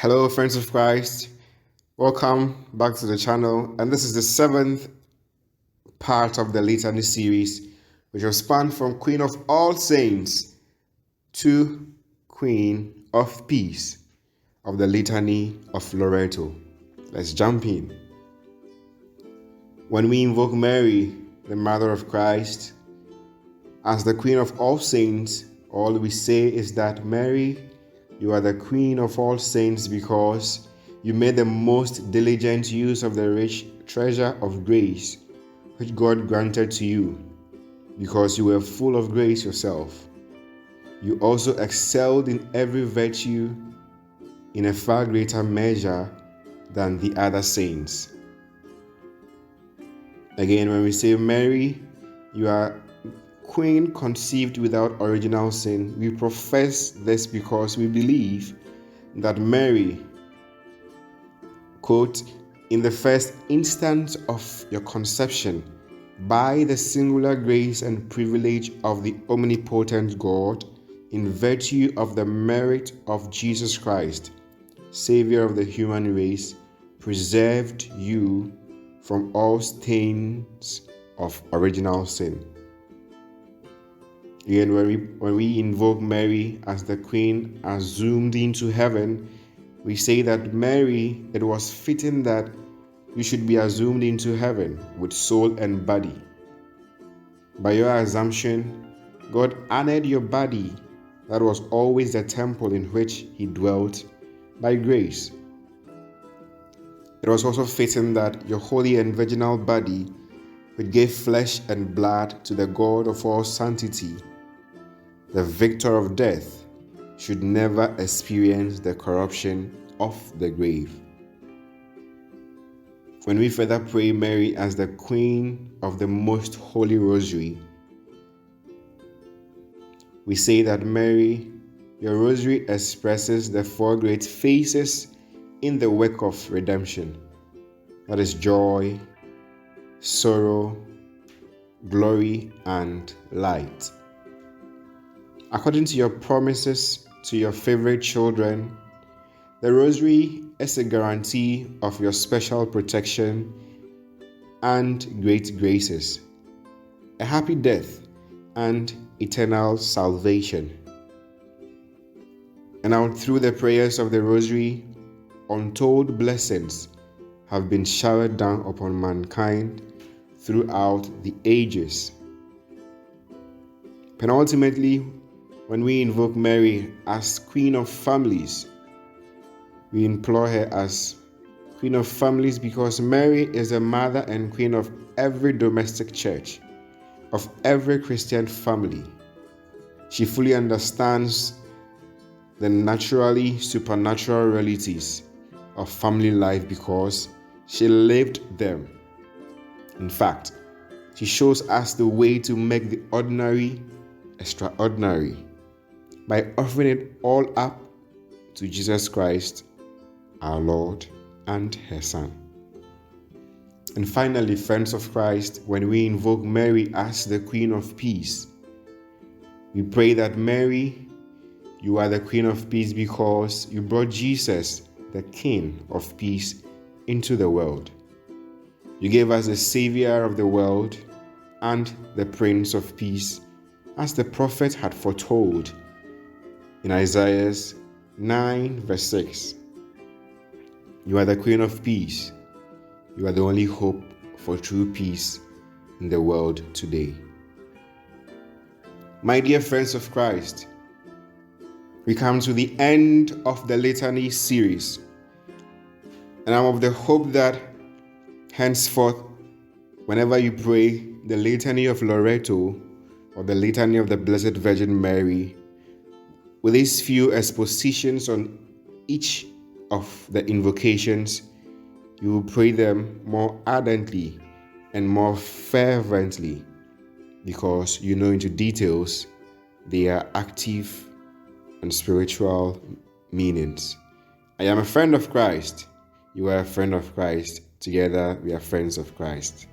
Hello, friends of Christ. Welcome back to the channel. And this is the seventh part of the Litany series, which will span from Queen of All Saints to Queen of Peace of the Litany of Loreto. Let's jump in. When we invoke Mary, the Mother of Christ, as the Queen of all saints, all we say is that, Mary, you are the Queen of all saints because you made the most diligent use of the rich treasure of grace which God granted to you, because you were full of grace yourself. You also excelled in every virtue in a far greater measure than the other saints. Again, when we say, Mary, you are Queen conceived without original sin, we profess this because we believe that Mary, quote, in the first instant of your conception, by the singular grace and privilege of the omnipotent God, in virtue of the merit of Jesus Christ, Savior of the human race, preserved you from all stains of original sin. Again, when we invoke Mary as the Queen assumed into heaven, we say that Mary, it was fitting that you should be assumed into heaven with soul and body. By your assumption, God honored your body that was always the temple in which He dwelt by grace. It was also fitting that your holy and virginal body, which gave flesh and blood to the God of all sanctity, the victor of death, should never experience the corruption of the grave. When we further pray Mary as the Queen of the Most Holy Rosary, we say that, Mary, your rosary expresses the four great phases in the work of redemption. That is joy, sorrow, glory, and light. According to your promises to your favorite children, the Rosary is a guarantee of your special protection and great graces, a happy death and eternal salvation. And now, through the prayers of the Rosary, untold blessings have been showered down upon mankind throughout the ages. Penultimately, when we invoke Mary as Queen of Families, we implore her as Queen of Families because Mary is the mother and queen of every domestic church, of every Christian family. She fully understands the naturally supernatural realities of family life because she lived them. In fact, she shows us the way to make the ordinary extraordinary by offering it all up to Jesus Christ, our Lord and her Son. And finally, friends of Christ, when we invoke Mary as the Queen of Peace, we pray that, Mary, you are the Queen of Peace because you brought Jesus, the King of Peace, into the world. You gave us the Savior of the world and the Prince of Peace, as the prophet had foretold in Isaiah 9 verse 6. You are the Queen of Peace. You are the only hope for true peace in the world today. My dear friends of Christ, we come to the end of the Litany series, and I'm of the hope that henceforth, whenever you pray the Litany of Loreto or the Litany of the Blessed Virgin Mary, with these few expositions on each of the invocations, you will pray them more ardently and more fervently because you know into details they are active and spiritual meanings. I am a friend of Christ. You are a friend of Christ. Together we are friends of Christ.